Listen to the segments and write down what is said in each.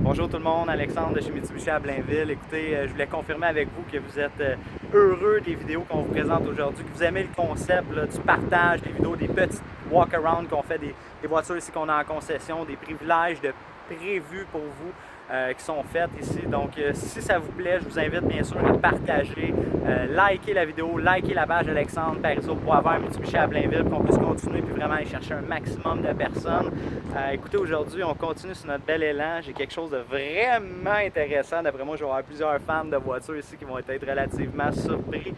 Bonjour tout le monde, Alexandre de chez Mitsubishi à Blainville. Écoutez, je voulais confirmer avec vous que vous êtes heureux des vidéos qu'on vous présente aujourd'hui, que vous aimez le concept là, du partage des vidéos, des petits walk-around qu'on fait des voitures ici qu'on a en concession, des privilèges de prévus pour vous qui sont faites ici. Donc, si ça vous plaît, je vous invite bien sûr à partager, liker la vidéo, liker la page Alexandre Parizeau pour avoir Mitsubishi à Blainville, qu'on puisse continuer puis vraiment aller chercher un maximum de personnes. Écoutez, aujourd'hui, on continue sur notre bel élan. J'ai quelque chose de vraiment intéressant. D'après moi, je vais avoir plusieurs fans de voitures ici qui vont être relativement surpris.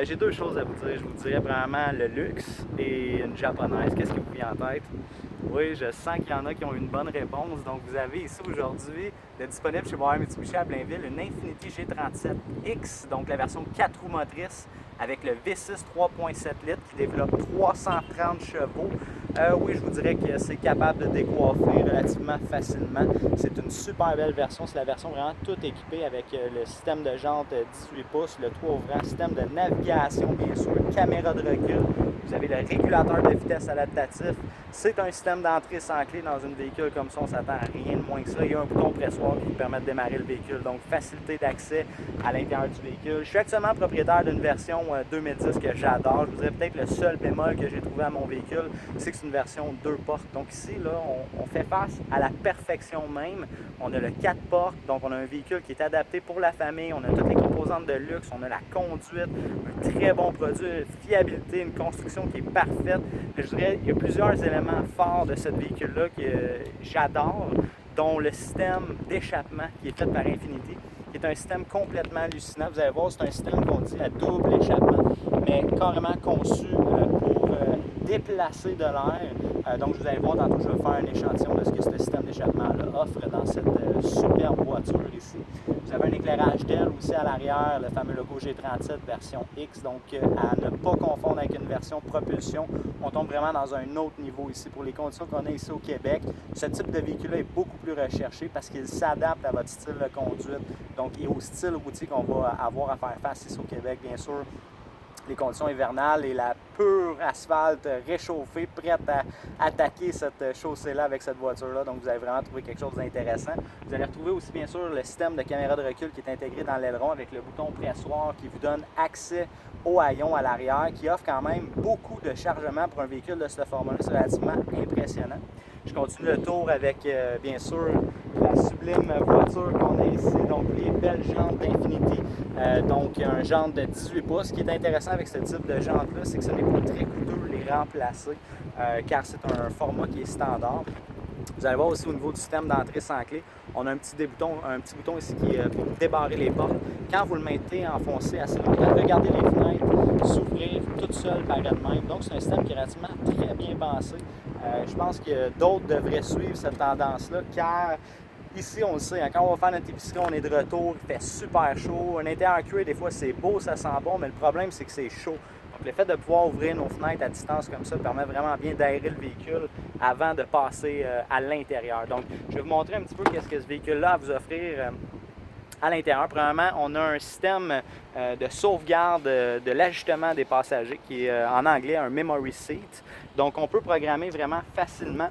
J'ai deux choses à vous dire. Je vous dirais vraiment le luxe et une japonaise. Qu'est-ce qui vous vient en tête? Oui, je sens qu'il y en a qui ont une bonne réponse. Donc, vous avez ici aujourd'hui, disponible chez Mitsubishi à Blainville, une Infiniti G37X, donc la version 4 roues motrices avec le V6 3.7 litres qui développe 330 chevaux. Oui, je vous dirais que c'est capable de décoiffer relativement facilement. C'est une super belle version. C'est la version vraiment toute équipée avec le système de jantes 18 pouces, le toit ouvrant, système de navigation, bien sûr, caméra de recul. Vous avez le régulateur de vitesse adaptatif. C'est un système d'entrée sans clé dans un véhicule comme ça. On s'attend à rien de moins que ça. Il y a un bouton pressoir qui permet de démarrer le véhicule. Donc, facilité d'accès à l'intérieur du véhicule. Je suis actuellement propriétaire d'une version 2010 que j'adore. Je vous dirais peut-être le seul bémol que j'ai trouvé à mon véhicule, c'est que c'est une version 2 portes. Donc ici, là, on fait face à la perfection même. On a le 4 portes, donc on a un véhicule qui est adapté pour la famille. On a toutes les composantes de luxe, on a la conduite, un très bon produit, fiabilité, une construction qui est parfaite. Je dirais, il y a plusieurs éléments forts de ce véhicule-là que j'adore, dont le système d'échappement qui est fait par Infiniti, qui est un système complètement hallucinant. Vous allez voir, c'est un système qu'on dit à double échappement, mais carrément conçu pour déplacer de l'air. Donc, vous allez voir, tantôt, je vais faire un échantillon de ce que ce système d'échappement-là offre dans cette superbe voiture ici. Vous avez un éclairage d'aile aussi à l'arrière, le fameux logo G37 version X, donc à ne pas confondre avec une version propulsion. On tombe vraiment dans un autre niveau ici. Pour les conditions qu'on a ici au Québec, ce type de véhicule-là est beaucoup plus recherché parce qu'il s'adapte à votre style de conduite, donc et au style routier qu'on va avoir à faire face ici au Québec, bien sûr. Les conditions hivernales et la pure asphalte réchauffée, prête à attaquer cette chaussée-là avec cette voiture-là. Donc, vous allez vraiment trouver quelque chose d'intéressant. Vous allez retrouver aussi, bien sûr, le système de caméra de recul qui est intégré dans l'aileron avec le bouton pressoir qui vous donne accès au haillon à l'arrière, qui offre quand même beaucoup de chargement pour un véhicule de ce format-là. C'est relativement impressionnant. Je continue le tour avec, bien sûr, la sublime voiture qu'on a ici, donc les belles jantes d'Infiniti. Donc, un jante de 18 pouces. Ce qui est intéressant avec ce type de jante-là, c'est que ce n'est pas très coûteux de les remplacer, car c'est un format qui est standard. Vous allez voir aussi au niveau du système d'entrée sans clé, on a un petit bouton ici qui est pour débarrer les portes. Quand vous le mettez enfoncé assez longtemps, regardez les fenêtres s'ouvrir toutes seules par elles-mêmes. Donc, c'est un système qui est relativement très bien pensé. Je pense que d'autres devraient suivre cette tendance-là, car ici, on le sait, quand on va faire notre épicerie, on est de retour, il fait super chaud. Un intérieur cuir, des fois, c'est beau, ça sent bon, mais le problème, c'est que c'est chaud. Donc, le fait de pouvoir ouvrir nos fenêtres à distance comme ça permet vraiment bien d'aérer le véhicule avant de passer à l'intérieur. Donc, je vais vous montrer un petit peu qu'est-ce que ce véhicule-là a à vous offrir à l'intérieur. Premièrement, on a un système de sauvegarde de l'ajustement des passagers qui est en anglais un memory seat. Donc, on peut programmer vraiment facilement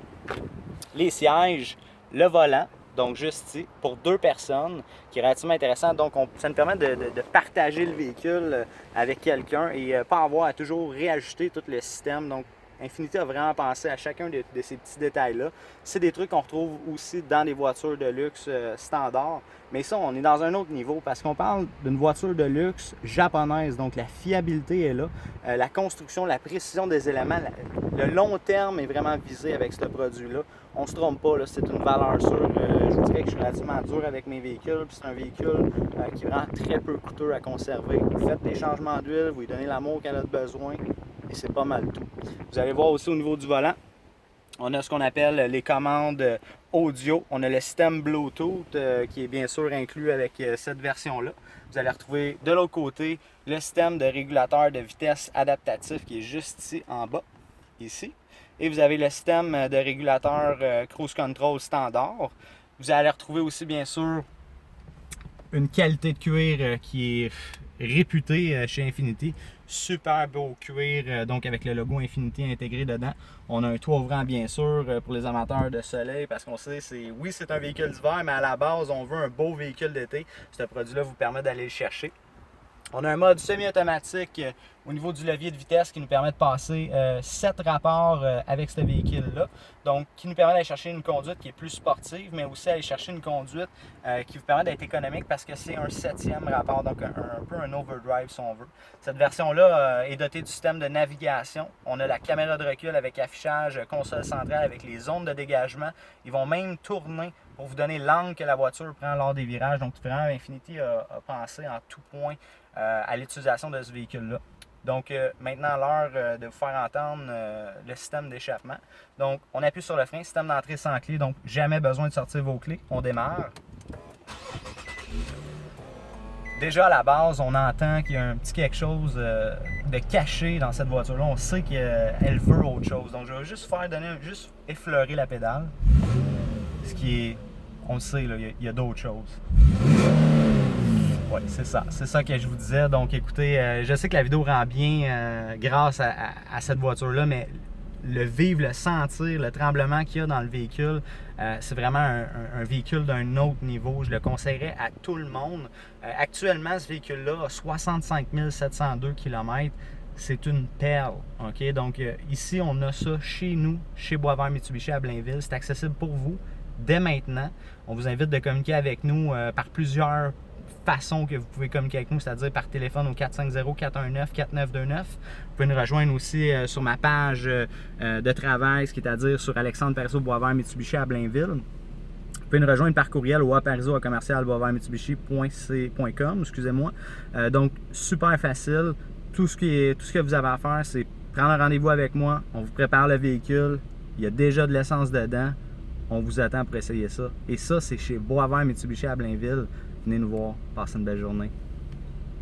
les sièges, le volant, donc juste ici, pour deux personnes, qui est relativement intéressant. Donc, ça nous permet de partager le véhicule avec quelqu'un et pas avoir à toujours réajuster tout le système. Donc, Infiniti a vraiment pensé à chacun de ces petits détails-là. C'est des trucs qu'on retrouve aussi dans les voitures de luxe standard. Mais ça, on est dans un autre niveau parce qu'on parle d'une voiture de luxe japonaise. Donc, la fiabilité est là. La construction, la précision des éléments, le long terme est vraiment visé avec ce produit-là. On ne se trompe pas, c'est une valeur sûre. Je vous dirais que je suis relativement dur avec mes véhicules. C'est un véhicule qui est vraiment très peu coûteux à conserver. Vous faites des changements d'huile, vous lui donnez l'amour qu'elle a besoin. Et c'est pas mal tout. Vous allez voir aussi au niveau du volant, on a ce qu'on appelle les commandes audio. On a le système Bluetooth qui est bien sûr inclus avec cette version-là. Vous allez retrouver de l'autre côté le système de régulateur de vitesse adaptatif qui est juste ici en bas, ici. Et vous avez le système de régulateur cruise control standard. Vous allez retrouver aussi bien sûr une qualité de cuir qui est réputée chez Infiniti. super beau cuir, donc avec le logo Infiniti intégré dedans. On a un toit ouvrant bien sûr pour les amateurs de soleil parce qu'on sait, oui c'est un véhicule d'hiver, mais à la base on veut un beau véhicule d'été. Ce produit-là vous permet d'aller le chercher. On a un mode semi-automatique au niveau du levier de vitesse qui nous permet de passer 7 rapports avec ce véhicule-là. Donc, qui nous permet d'aller chercher une conduite qui est plus sportive, mais aussi aller chercher une conduite qui vous permet d'être économique parce que c'est un 7e rapport, donc un peu un overdrive si on veut. Cette version-là est dotée du système de navigation. On a la caméra de recul avec affichage, console centrale avec les zones de dégagement. Ils vont même tourner pour vous donner l'angle que la voiture prend lors des virages. Donc, vraiment, Infiniti a pensé en tout point à l'utilisation de ce véhicule-là. Donc, maintenant, l'heure de vous faire entendre le système d'échappement. Donc, on appuie sur le frein, système d'entrée sans clé, donc jamais besoin de sortir vos clés. On démarre. Déjà, à la base, on entend qu'il y a un petit quelque chose de caché dans cette voiture-là. On sait qu'elle veut autre chose. Donc, je vais juste juste effleurer la pédale. Ce qui est, on le sait, là, il y a d'autres choses. Oui, c'est ça que je vous disais. Donc écoutez, je sais que la vidéo rend bien grâce à cette voiture-là, mais le vivre, le sentir, le tremblement qu'il y a dans le véhicule, c'est vraiment un véhicule d'un autre niveau. Je le conseillerais à tout le monde. Actuellement, ce véhicule-là a 65 702 km. C'est une perle. Okay? Donc ici, on a ça chez nous, chez Boisvert Mitsubishi à Blainville. C'est accessible pour vous dès maintenant. On vous invite de communiquer avec nous par plusieurs façons que vous pouvez communiquer avec nous, c'est-à-dire par téléphone au 450-419-4929. Vous pouvez nous rejoindre aussi sur ma page de travail, ce qui est à dire sur Alexandre Parizeau Boisvert Mitsubishi à Blainville. Vous pouvez nous rejoindre par courriel au aparizeau@boisvertmitsubishi.com, excusez-moi. Donc, super facile. Tout ce que vous avez à faire, c'est prendre un rendez-vous avec moi. On vous prépare le véhicule. Il y a déjà de l'essence dedans. On vous attend pour essayer ça. Et ça, c'est chez Boisvert Mitsubishi à Blainville. Venez nous voir. Passez une belle journée.